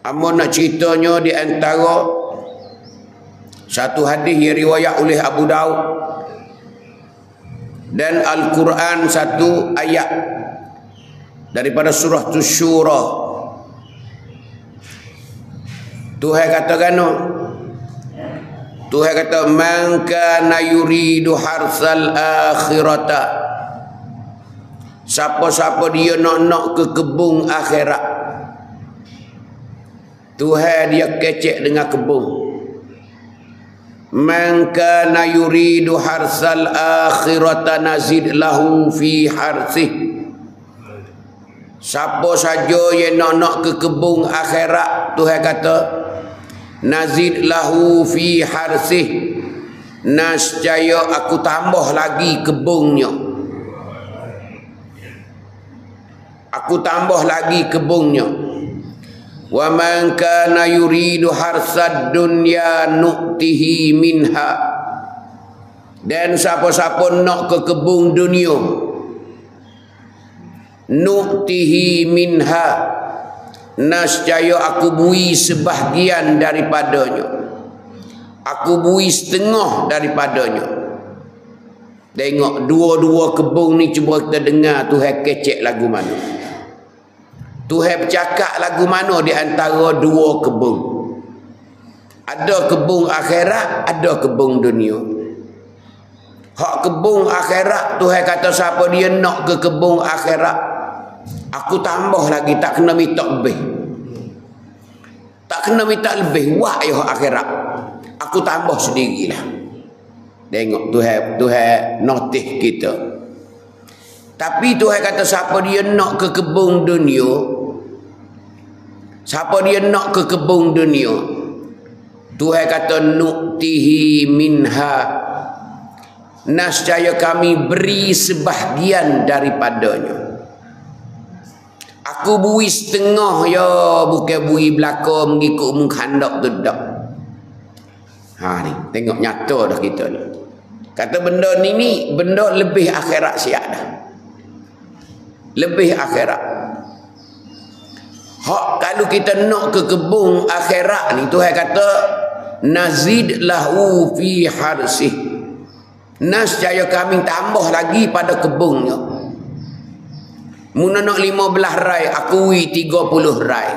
Amun nak ceritanya di antara satu hadis yang riwayat oleh Abu Daud dan Al-Quran satu ayat daripada surah Syura. Tuhan kata kano, Tuhan kata man kana yuridu harsal akhirata, siapa-siapa dia nak ke kebun akhirat. Tuhan dia kecek dengan kebun. Man kana yuridu harsal akhirata nazid lahu fi harsih. Siapa saja yang nak ke kebun akhirat, Tuhan kata nazid lahu fi harsih, nascaya aku tambah lagi kebunnya. Aku tambah lagi kebunnya. Wa man kana yuridu harsad dunya nu'tihi minha, dan siapa-siapa nak ke kebun dunia, nu'tihi minha, nascaya aku bui sebahagian daripadanya, aku bui setengah daripadanya. Tengok dua-dua kebun ni, cuba kita dengar Tuhan kecek lagu mana. Tuhan bercakap lagu mana di antara dua kebun. Ada kebun akhirat, ada kebun dunia. Hak kebun akhirat, Tuhan kata siapa dia nak ke kebun akhirat, aku tambah lagi, tak kena minta lebih. Tak kena minta lebih, wak ya hak akhirat, aku tambah sendirilah. Tengok Tuhan notice kita. Tapi Tuhan kata siapa dia nak ke kebun dunia, siapa dia nak ke kebun dunia, Tuhan kata nu'tihi minha, nascaya kami beri sebahagian daripadanya. Aku bui setengah ya, bukan bui belaka mengikut mengkandak tu dak. Ha ni, tengok nyata dah kita ni. Kata benda ni benda lebih akhirat siap dah. Lebih akhirat. Hak kalau kita nak ke kebun akhirat ni, Tuhan kata nazid lahu fi harsih, nascaya kami tambah lagi pada kebunnya. Muna nak 15 rai, aku wi 30 rai.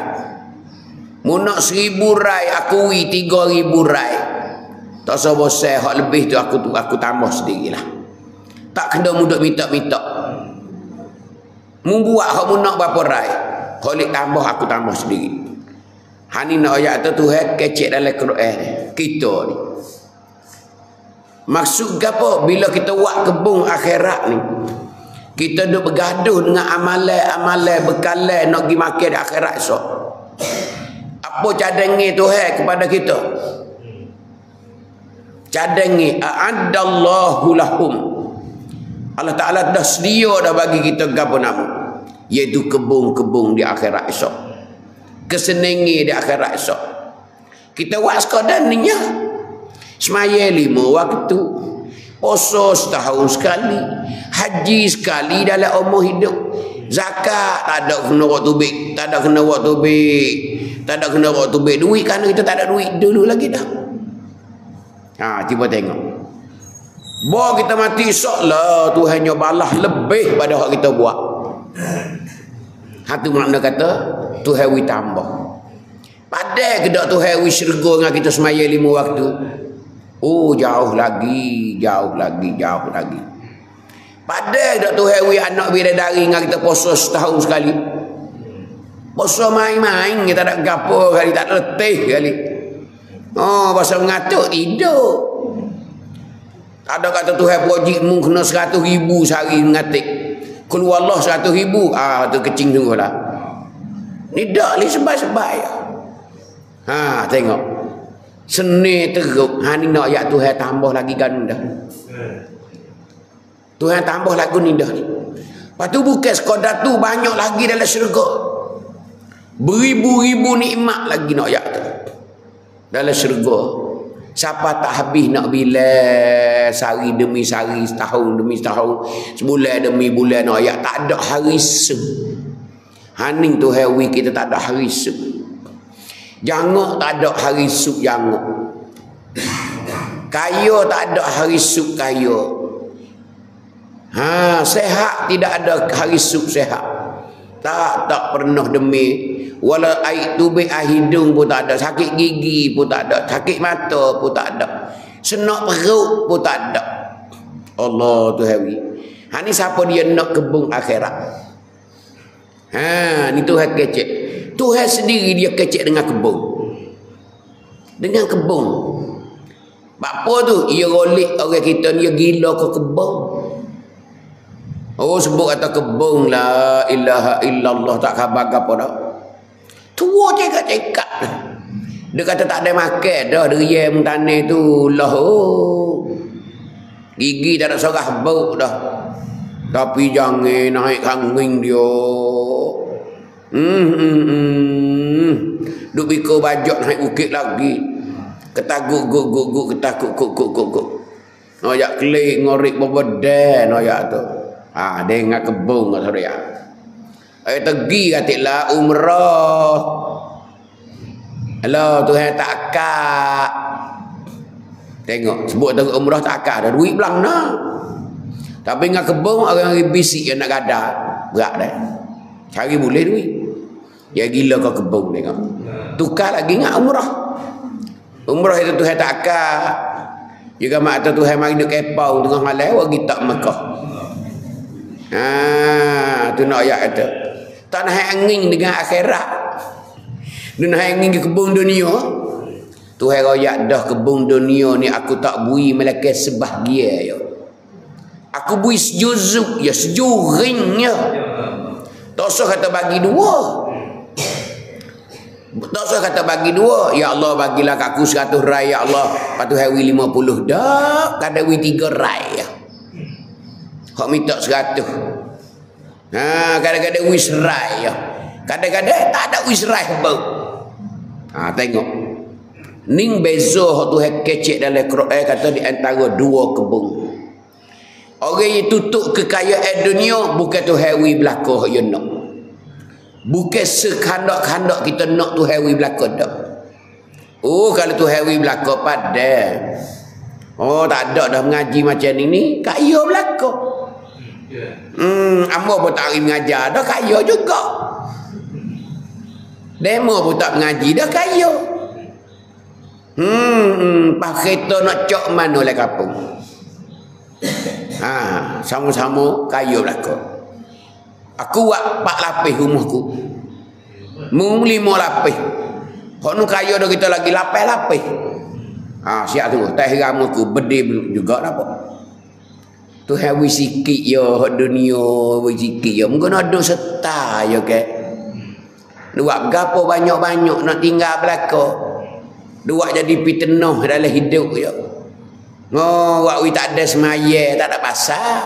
Muna 1000 rai, aku wi 3000 rai. Tak usah bosan, hak lebih tu aku tambah sendirilah. Tak kena mudah minta-minta. Membuat hak mu nak berapa rai, holik tambah aku tambah sendiri. Hani nak ayat tu Tuhan kecek dalam Quran kita ni. Maksud apa bila kita buat kebun akhirat ni, kita duk bergaduh dengan amalan-amalan bekalan nak pergi makan di akhirat esok. Apa cadangan Tuhan kepada kita? Cadangan a'addallahu lahum, Allah Ta'ala dah sedia dah bagi kita apa nama, iaitu kebun-kebun di akhirat esok, kesenangan di akhirat esok. Kita buat sekadar niat semaya 5 waktu, puasa setahun sekali, haji sekali dalam umur hidup, zakat tak ada kena waktu baik, tak ada kena waktu baik, tak ada kena waktu baik, duit kerana kita tak ada duit dulu lagi dah. Ha, cuba tengok, bawa kita mati esok lah Tuhan nya balas lebih pada hak kita buat. Hatu makna kata Tuhan wi tambah. Padahal ke dak Tuhan wi syurga dengan kita semaya 5 waktu. Oh jauh lagi, jauh lagi, jauh lagi. Padahal dak Tuhan wi anak bidadari dengan kita puasa setahun sekali. Puasa main-main, kita tak gapo kali, tak letih kali. Oh, pasal mengatuk hidup. Ada kata Tuhan wajib mu kena 100,000 sehari mengatik. Keluar Allah 100,000. Ah, tu kecing sungguh lah. Ni dak li sebab-sebab ya. Ha, tengok. Seni teruk. Ha ni nak ayat Tuhan tambah lagi ganda. Tuhan tambah lagu ni dah ni. Lepas tu bukan sekadar tu, banyak lagi dalam syurga. Beribu-ribu nikmat lagi nak ayat tu. Dalam syurga. Siapa tak habis nak bila sehari demi sehari, setahun demi setahun, sebulan demi bulan nak ayat, tak ada hari se. Haning tu hawi kita tak ada hari se. Janguk tak ada hari suk janguk. Kaya tak ada hari suk kaya. Sehat tidak ada hari suk sehat. Tak pernah demi. Wala air tubik air hidung pun tak ada. Sakit gigi pun tak ada. Sakit mata pun tak ada. Senak perut pun tak ada. Allah tu hawi. Ni siapa dia nak kebun akhirat? Ni Tuhan kecek. Tuhan sendiri dia kecek dengan kebun. Dengan kebun. Apa tu? Ia rolik orang kita ni gila ke kebun. Oh sebut kata kebun la ilaha illallah tak khabar apa dah. Tua cekak-cekak. Dia kata tak ada makan dah dia tanah tu lah. Gigi tak ada sorah bau dah. Tapi jangan naik kanging dia. Duk biko bajak naik bukit lagi. Ketaguk guk ketakut kuk. Noyak klik ngorik bobodan noyak tu. Dengar kebun kat saya. Tegi katiklah umrah. Hello Tuhan tak akak. Tengok sebut tu umrah tak akak dah duit belang nah. Tapi dengan kebun orang bisik yang nak gadah. Berat dah. Cari boleh duit. Ya gila kau kebun tengok. Tukar lagi dengan umrah. Umrah itu Tuhan tak akak. Juga mak tu Tuhan mari duk kepau tengah malam bagi tak Mekah. Tu nak ayat kata. Tak nak angin dengan akhirat. Dia nak angin ke kebun dunia. Tuhan royak dah kebun dunia ni aku tak bui melainkan sebahagia ya. Aku bui sejuzuk ya, sejuringnya. Tak usah kata bagi dua. Tak usah kata bagi dua. Ya Allah bagilah kat aku 100 rai ya Allah. Patu hari 50 dak, kada wi 3 rai ya. Hak minta 100. Kadang-kadang wis rai ya. Kadang-kadang tak ada wis rai bau. Tengok. Ning beza hak Tuhan kecek dalam Quran kata di antara dua kebun. Orang yang tutup kekayaan dunia bukan Tuhan wi belaka hak nak. Bukan sekandak-kandak kita nak Tuhan wi belaka dak. Kalau Tuhan wi belaka padan. Tak ada dah mengaji macam ni kaya belaka. Amba pun tak mengajar dah kaya juga. Demo pun tak mengaji dah kaya. Pak kereta nak cok mana lah kapung. Sama-sama kaya belaka. Aku buat 4 lapis rumahku. 5 lapis. Kau nu kaya dah kita lagi 8 lapis. Siap tu. Teh ramaku berdeh juga dah apa. Tuhan wi sikit ya dunia wi sikit ya. Mungkin ada serta ya ke. Dua gapo banyak-banyak nak tinggal belaka. Dua jadi fitnah dalam hidup ya. Wak wi tak ada semaya, tak ada pasal.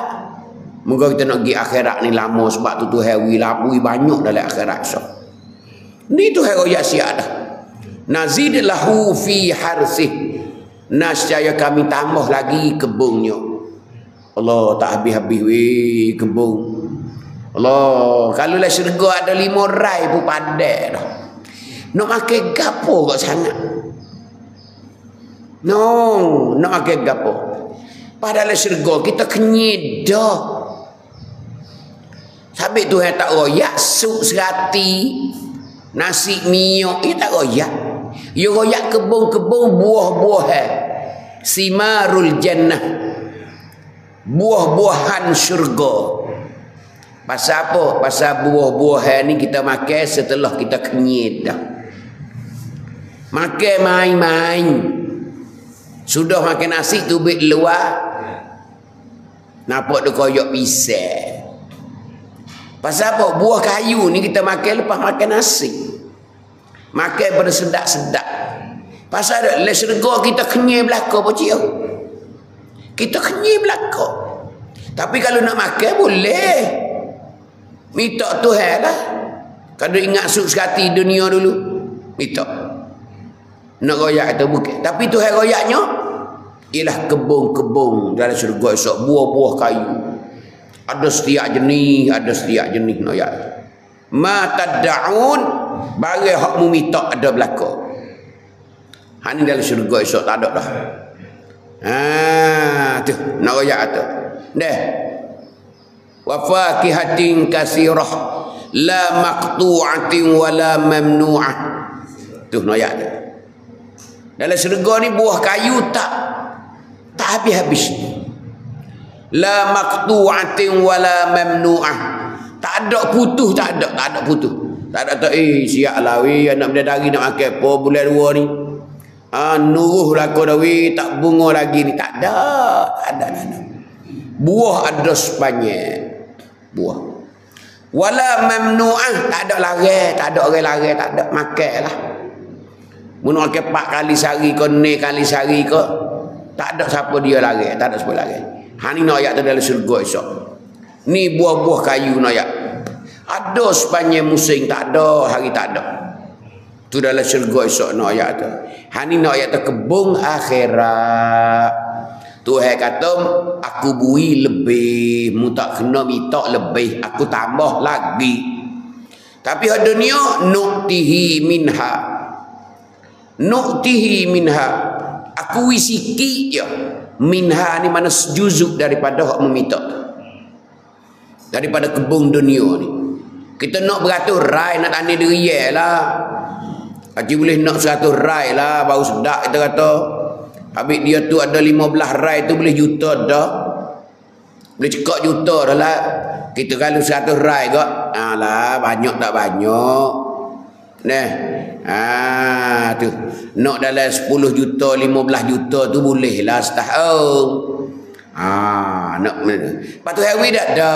Moga kita nak pergi akhirat ni lama sebab tu Tuhan wi lapui banyak dalam akhirat so. Ni Tuhan royak siap dah. Nazid lahu fi harsih. Nascaya kami tambah lagi kebunnya. Allah tak habis-habis weh kebun. Allah, kalau lah syurga ada 5 rai pun padat dah. Nak makan gapo kok sangat? Nak makan gapo? Padahal syurga kita kenyit dah. Sabit Tuhan tak royak sup serati, nasi minyak, dia tak royak. Dia royak kebun-kebun buah-buahan. Simarul jannah. Buah-buahan syurga. Pasal apa? Pasal buah-buahan ni kita makan setelah kita kenyit dah. Makan main-main. Sudah makan nasi tubik luar. Nampak dia koyak pisang. Pasal apa? Buah kayu ni kita makan lepas makan nasi. Makan pada sedap-sedap. Pasal ada le syurga kita kenyit belaka apa cik? Kita kenyit belaka. Tapi kalau nak makan boleh. Minta Tuhan lah. Kalau ingat sup sekati dunia dulu. Minta. Nak royak atau bukan. Tapi Tuhan royaknya. Ialah kebun-kebun dalam syurga esok. Buah-buah kayu. Ada setiap jenis. Ada setiap jenis royak. Ma tad'un. Barang hak mu minta ada belaka. Hak ni dalam syurga esok tak ada dah. Tu nak royak tu. Deh. Wa fakihatin kasirah la maqtu'atin wala mamnu'ah. Tu royak tu. Dalam syurga ni buah kayu tak habis-habis. La maqtu'atin wala mamnu'ah. Tak ada putus, tak ada putus. Tak ada siap lah weh anak bidadari nak makan apa bulan 2 ni. Nuruh lah kau dah weh tak bunga lagi ni. Tak ada. Buah ada sepanjang. Buah. Wala mamnu'ah, tak ada larang, tak ada orang larang, tak ada makan lah. Mun makan 4 kali sehari ke 6 kali sehari ke, tak ada siapa dia larang, tak ada siapa larang. Ni nak ayat tu dalam syurga esok. Ni buah-buah kayu nak ayat. Ada sepanjang musim, tak ada hari tak ada. Tu dalam syurga esok nak ayat tu. Ni nak ayat tu kebun akhirat. Tuhan kata aku bui lebih, mu tak kena minta lebih, aku tambah lagi. Tapi di dunia nuktihi minha. Aku sikit je. Minha ni mana sejuzuk daripada hak meminta. Daripada kebun dunia ni. Kita nak beratus rai nak tani diri lah. Haji boleh nak 100 rai lah baru sedap kita kata. Habis dia tu ada 15 rai tu boleh juta dah. Boleh cekak juta dah lah. Kita kalau 100 rai kok. Lah banyak tak banyak. Tu. Nak dalam 10 juta, 15 juta tu boleh lah setahun. Nak. Lepas tu hawi tak ada.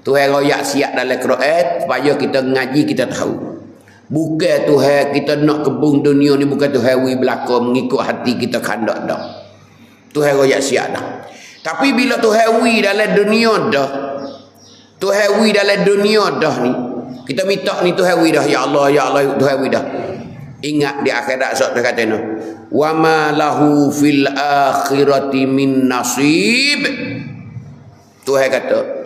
Tuhan royak siap dalam Quran supaya kita ngaji kita tahu. Bukan Tuhan kita nak kebun dunia ni bukan Tuhan wi belaka mengikut hati kita kandak dah. Tuhan royak siap dah. Tapi bila Tuhan wi dalam dunia dah. Tuhan wi dalam dunia dah ni. Kita minta ni Tuhan wi dah ya Allah Tuhan wi dah. Ingat di akhirat sok dia kata no. Wa ma lahu fil akhirati min nasib. Tuhan kata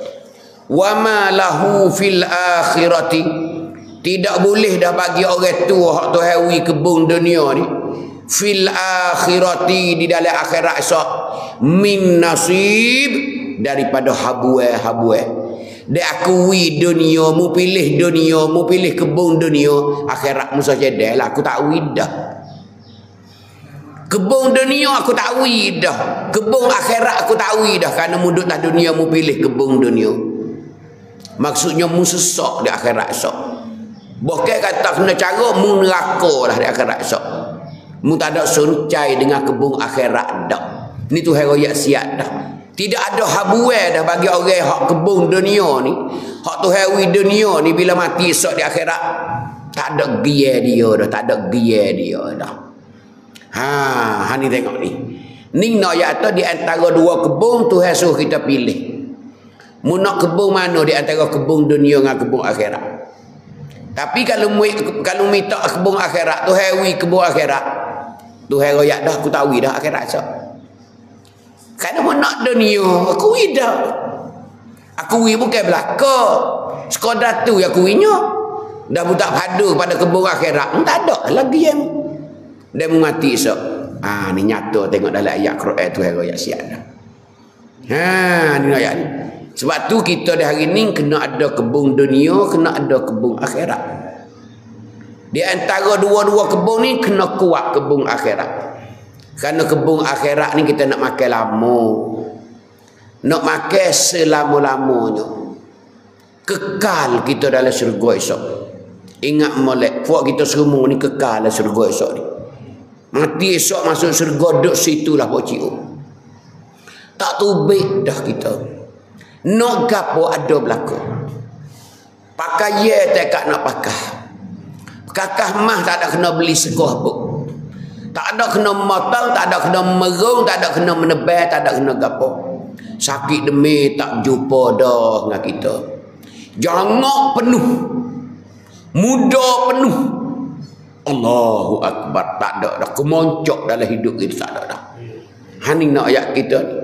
wa ma lahu fil akhirati. Tidak boleh dah bagi orang tua hak Tuhan wi kebun dunia ni fil akhirati di dalam akhirat esok min nasib daripada habuai. Dia akui dunia mu pilih kebun dunia akhirat musa cedek lah aku tak wi dah. Kebun dunia aku tak wi dah. Kebun akhirat aku tak wi dah kerana mu duduk atas dunia mu pilih kebun dunia. Maksudnya mu sesak di akhirat esok. Bukan kata kena cara mu neraka lah di akhirat esok. Mu tak ada suncai dengan kebun akhirat dah. Ni tu royak siap dah. Tidak ada habuai dah bagi orang hak kebun dunia ni. Hak tu hawi dunia ni bila mati esok di akhirat. Tak ada gia dia dah, tak ada gia dia dah. Ni tengok ni. Ni nak ayat tu di antara dua kebun Tuhan suruh kita pilih. Mu nak kebun mana di antara kebun dunia dengan kebun akhirat. Tapi kalau minta kebun akhirat, Tuhan wi kebun akhirat. Tuhan royak dah aku tahu dah akhirat esok. Kerana mu nak dunia, aku wi dah. Aku wi bukan belaka. Sekadar tu aku winya. Dah mu tak padu pada kebun akhirat. Tak ada lagi yang dia mu mati esok. Ni nyata tengok dalam ayat Quran Tuhan royak siap dah. Ni ayat ni. Sebab tu kita di hari ni kena ada kebun dunia, kena ada kebun akhirat. Di antara dua-dua kebun ni kena kuat kebun akhirat. Kerana kebun akhirat ni kita nak makan lama. Nak makan selama-lamanya. Kekal kita dalam syurga esok. Ingat molek, puak kita semua ni kekal dalam syurga esok ni. Mati esok masuk syurga duduk situlah puak cium. Tak tubik dah kita. Nak gapo ada berlaku. Pakai ye tak nak pakai. Kakah mah tak ada kena beli sekoh pun. Tak ada kena motor, tak ada kena merung, tak ada kena menebah, tak ada kena gapo. Sakit demi tak jumpa dah dengan kita. Jangok penuh. Muda penuh. Allahu Akbar. Tak ada dah kemoncok dalam hidup kita tak ada dah. Hani nak ayat kita ni.